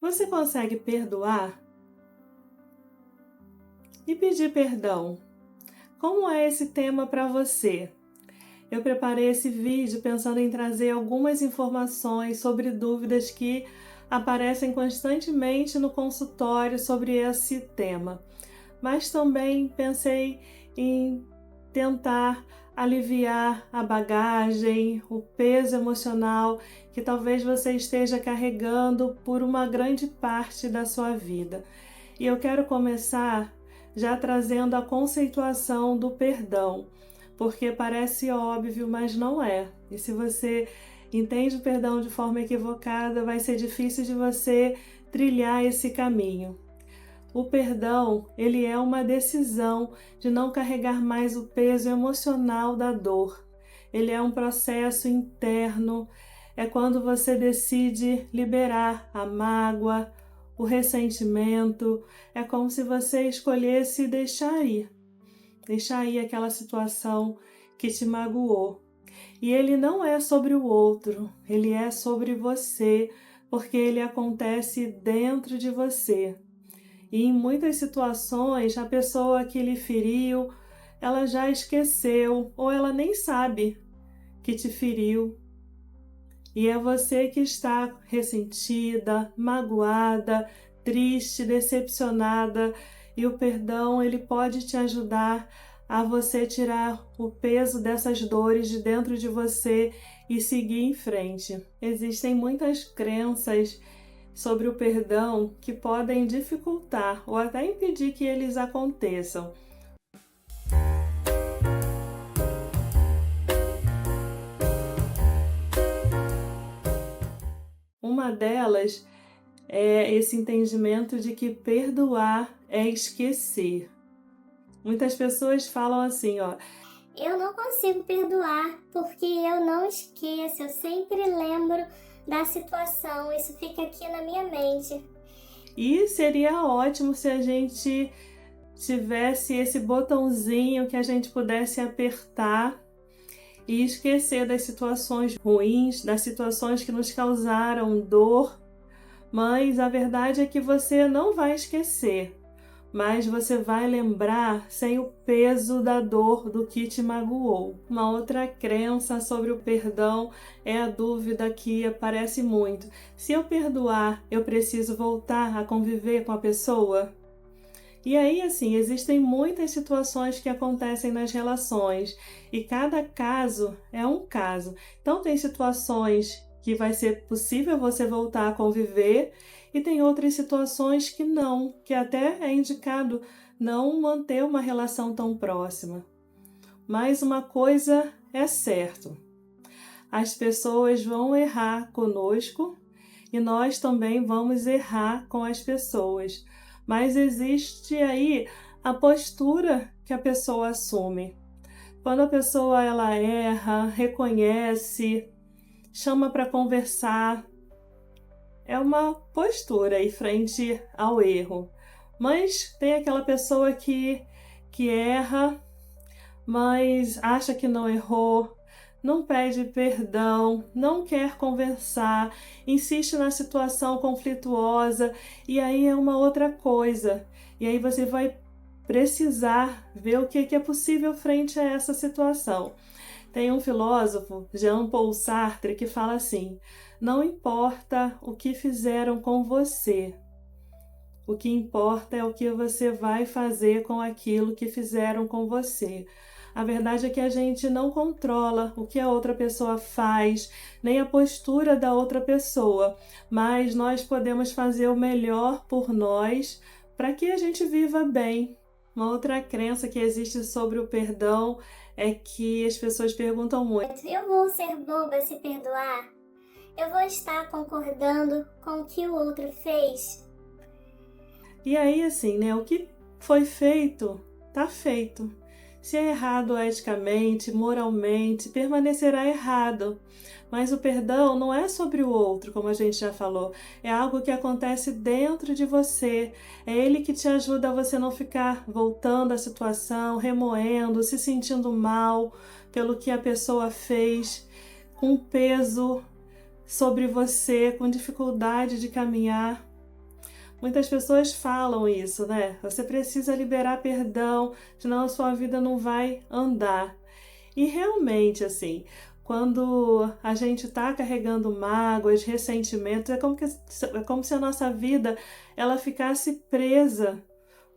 Você consegue perdoar e pedir perdão? Como é esse tema para você? Eu preparei esse vídeo pensando em trazer algumas informações sobre dúvidas que aparecem constantemente no consultório sobre esse tema. Mas também pensei em tentar aliviar a bagagem, o peso emocional que talvez você esteja carregando por uma grande parte da sua vida. E eu quero começar já trazendo a conceituação do perdão, porque parece óbvio, mas não é. E se você entende o perdão de forma equivocada, vai ser difícil de você trilhar esse caminho. O perdão, ele é uma decisão de não carregar mais o peso emocional da dor. Ele é um processo interno, é quando você decide liberar a mágoa, o ressentimento, é como se você escolhesse deixar ir aquela situação que te magoou. E ele não é sobre o outro, ele é sobre você, porque ele acontece dentro de você. E em muitas situações, a pessoa que lhe feriu, ela já esqueceu ou ela nem sabe que te feriu. E é você que está ressentida, magoada, triste, decepcionada. E o perdão, ele pode te ajudar a você tirar o peso dessas dores de dentro de você e seguir em frente. Existem muitas crenças sobre o perdão que podem dificultar ou até impedir que eles aconteçam. Uma delas é esse entendimento de que perdoar é esquecer. Muitas pessoas falam assim, ó: Eu não consigo perdoar porque eu não esqueço, eu sempre lembro da situação, isso fica aqui na minha mente. E seria ótimo se a gente tivesse esse botãozinho que a gente pudesse apertar e esquecer das situações ruins, das situações que nos causaram dor. Mas a verdade é que você não vai esquecer, mas você vai lembrar sem o peso da dor do que te magoou. Uma outra crença sobre o perdão é a dúvida que aparece muito: se eu perdoar, eu preciso voltar a conviver com a pessoa? E aí, assim, existem muitas situações que acontecem nas relações e cada caso é um caso. Então, tem situações que vai ser possível você voltar a conviver e tem outras situações que não, que até é indicado não manter uma relação tão próxima. Mas uma coisa é certo: as pessoas vão errar conosco e nós também vamos errar com as pessoas. Mas existe aí a postura que a pessoa assume. Quando a pessoa ela erra, reconhece, chama para conversar, é uma postura aí frente ao erro. Mas tem aquela pessoa que erra, mas acha que não errou, não pede perdão, não quer conversar, insiste na situação conflituosa, e aí é uma outra coisa. E aí você vai precisar ver o que é possível frente a essa situação. Tem um filósofo, Jean-Paul Sartre, que fala assim: não importa o que fizeram com você, o que importa é o que você vai fazer com aquilo que fizeram com você. A verdade é que a gente não controla o que a outra pessoa faz, nem a postura da outra pessoa, mas nós podemos fazer o melhor por nós para que a gente viva bem. Uma outra crença que existe sobre o perdão é que as pessoas perguntam muito: Eu vou ser boba se perdoar? Eu vou estar concordando com o que o outro fez? e aí, assim, né? O que foi feito, tá feito. Se é errado eticamente, moralmente, permanecerá errado. Mas o perdão não é sobre o outro, como a gente já falou. É algo que acontece dentro de você. É ele que te ajuda a você não ficar voltando à situação, remoendo, se sentindo mal pelo que a pessoa fez, com peso sobre você, com dificuldade de caminhar. Muitas pessoas falam isso, né? Você precisa liberar perdão, senão a sua vida não vai andar. E realmente, assim, quando a gente está carregando mágoas, ressentimentos, é como se a nossa vida ela ficasse presa,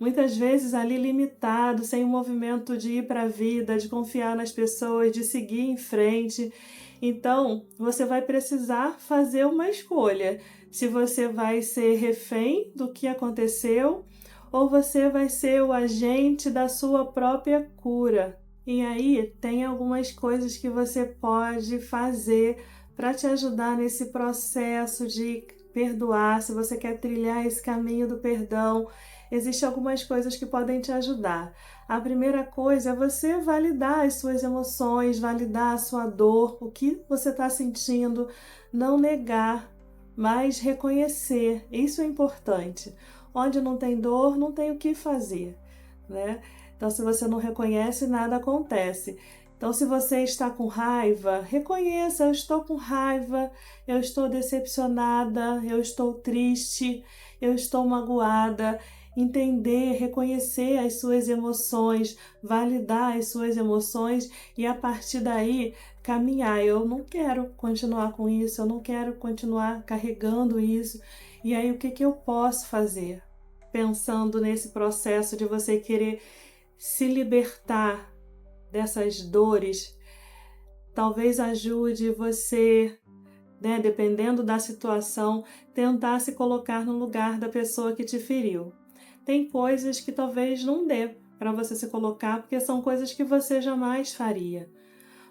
muitas vezes ali limitado, sem o movimento de ir para a vida, de confiar nas pessoas, de seguir em frente. Então, você vai precisar fazer uma escolha. Se você vai ser refém do que aconteceu ou você vai ser o agente da sua própria cura. E aí, tem algumas coisas que você pode fazer para te ajudar nesse processo de perdoar. Se você quer trilhar esse caminho do perdão, existem algumas coisas que podem te ajudar. A primeira coisa é você validar as suas emoções, validar a sua dor, o que você está sentindo, não negar, mas reconhecer. Isso é importante. Onde não tem dor, não tem o que fazer, né? Então, se você não reconhece, nada acontece. Então, se você está com raiva, reconheça: eu estou com raiva, eu estou decepcionada, eu estou triste, eu estou magoada. Entender, reconhecer as suas emoções, validar as suas emoções e a partir daí caminhar. Eu não quero continuar com isso, eu não quero continuar carregando isso. E aí, o que eu posso fazer? Pensando nesse processo de você querer se libertar dessas dores, talvez ajude você, né, dependendo da situação, tentar se colocar no lugar da pessoa que te feriu. Tem coisas que talvez não dê para você se colocar, porque são coisas que você jamais faria.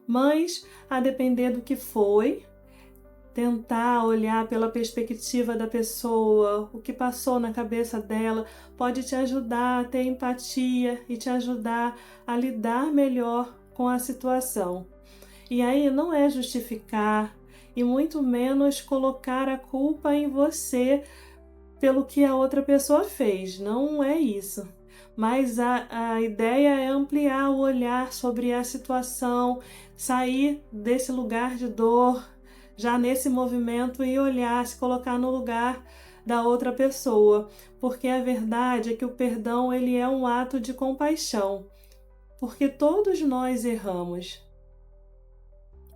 Mas, a depender do que foi, tentar olhar pela perspectiva da pessoa, o que passou na cabeça dela, pode te ajudar a ter empatia e te ajudar a lidar melhor com a situação. E aí não é justificar e muito menos colocar a culpa em você pelo que a outra pessoa fez, não é isso. Mas a ideia é ampliar o olhar sobre a situação, sair desse lugar de dor, já nesse movimento, e olhar, se colocar no lugar da outra pessoa. Porque a verdade é que o perdão ele é um ato de compaixão, porque todos nós erramos.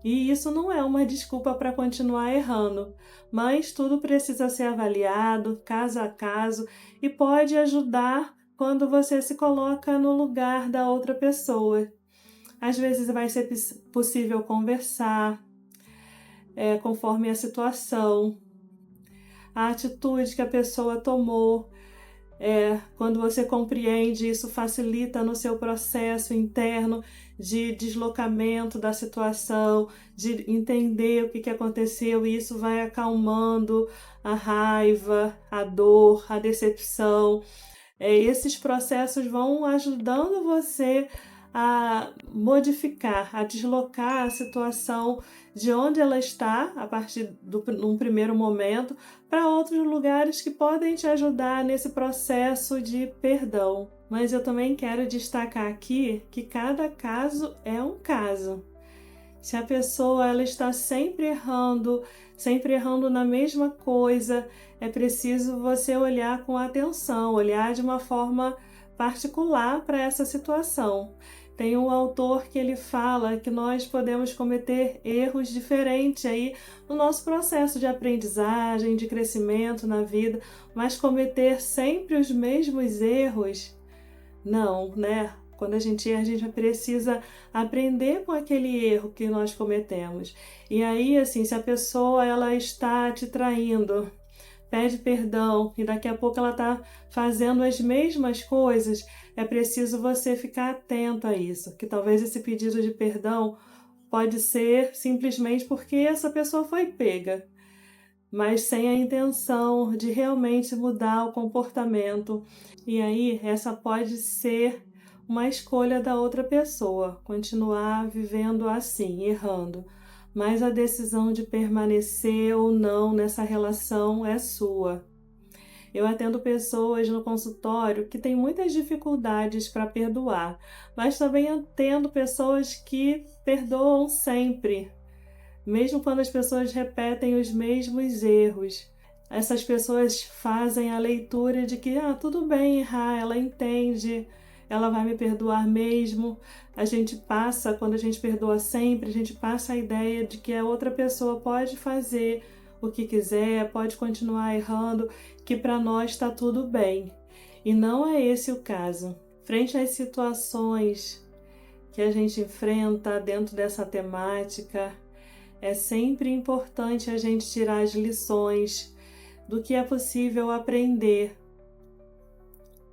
E isso não é uma desculpa para continuar errando, mas tudo precisa ser avaliado, caso a caso, e pode ajudar quando você se coloca no lugar da outra pessoa. Às vezes vai ser possível conversar, conforme a situação, a atitude que a pessoa tomou. Quando você compreende, isso facilita no seu processo interno de deslocamento da situação, de entender o que aconteceu, e isso vai acalmando a raiva, a dor, a decepção. Esses processos vão ajudando você a modificar, a deslocar a situação de onde ela está, a partir num primeiro momento, para outros lugares que podem te ajudar nesse processo de perdão. Mas eu também quero destacar aqui que cada caso é um caso. Se a pessoa ela está sempre errando na mesma coisa, é preciso você olhar com atenção, olhar de uma forma particular para essa situação. Tem um autor que ele fala que nós podemos cometer erros diferentes aí no nosso processo de aprendizagem, de crescimento na vida, mas cometer sempre os mesmos erros, não, né? Quando a gente erra, a gente precisa aprender com aquele erro que nós cometemos. E aí, assim, se a pessoa ela está te traindo, pede perdão e daqui a pouco ela está fazendo as mesmas coisas, é preciso você ficar atento a isso, que talvez esse pedido de perdão pode ser simplesmente porque essa pessoa foi pega, mas sem a intenção de realmente mudar o comportamento. E aí, essa pode ser uma escolha da outra pessoa, continuar vivendo assim, errando. Mas a decisão de permanecer ou não nessa relação é sua. Eu atendo pessoas no consultório que têm muitas dificuldades para perdoar, mas também atendo pessoas que perdoam sempre, mesmo quando as pessoas repetem os mesmos erros. essas pessoas fazem a leitura de que tudo bem errar, ela entende, ela vai me perdoar mesmo. A gente passa, quando a gente perdoa sempre, a gente passa a ideia de que a outra pessoa pode fazer o que quiser, pode continuar errando, que para nós está tudo bem. E não é esse o caso. Frente às situações que a gente enfrenta dentro dessa temática, é sempre importante a gente tirar as lições do que é possível aprender.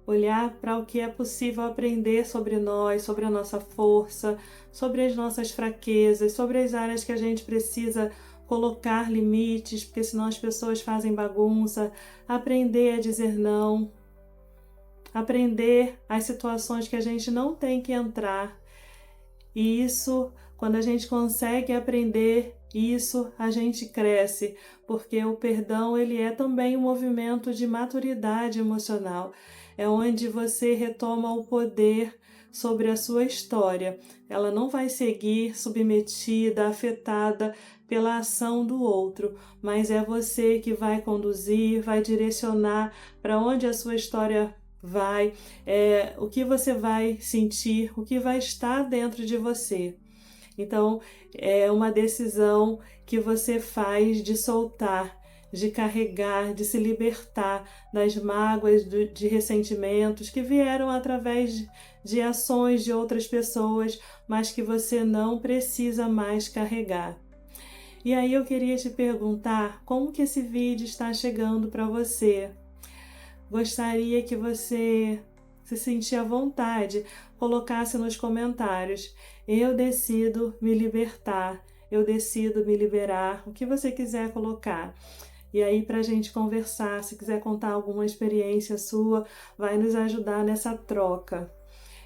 Olhar para o que é possível aprender sobre nós, sobre a nossa força, sobre as nossas fraquezas, sobre as áreas que a gente precisa colocar limites, porque senão as pessoas fazem bagunça. Aprender a dizer não. Aprender as situações que a gente não tem que entrar. E isso, quando a gente consegue aprender isso, a gente cresce, porque o perdão ele é também um movimento de maturidade emocional. É onde você retoma o poder sobre a sua história. Ela não vai seguir submetida, afetada pela ação do outro, mas é você que vai conduzir, vai direcionar para onde a sua história vai, o que você vai sentir, o que vai estar dentro de você. Então, é uma decisão que você faz de soltar, de carregar, de se libertar das mágoas, de ressentimentos que vieram através de ações de outras pessoas, mas que você não precisa mais carregar. E aí eu queria te perguntar como que esse vídeo está chegando para você. Gostaria que você se sentir à vontade, colocasse nos comentários: eu decido me libertar, eu decido me liberar, o que você quiser colocar. E aí, para a gente conversar, se quiser contar alguma experiência sua, vai nos ajudar nessa troca.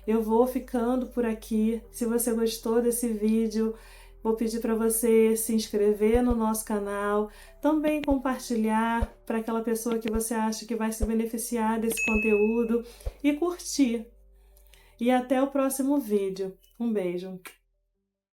Eu vou ficando por aqui. Se você gostou desse vídeo, vou pedir para você se inscrever no nosso canal, também compartilhar para aquela pessoa que você acha que vai se beneficiar desse conteúdo e curtir. E até o próximo vídeo. Um beijo!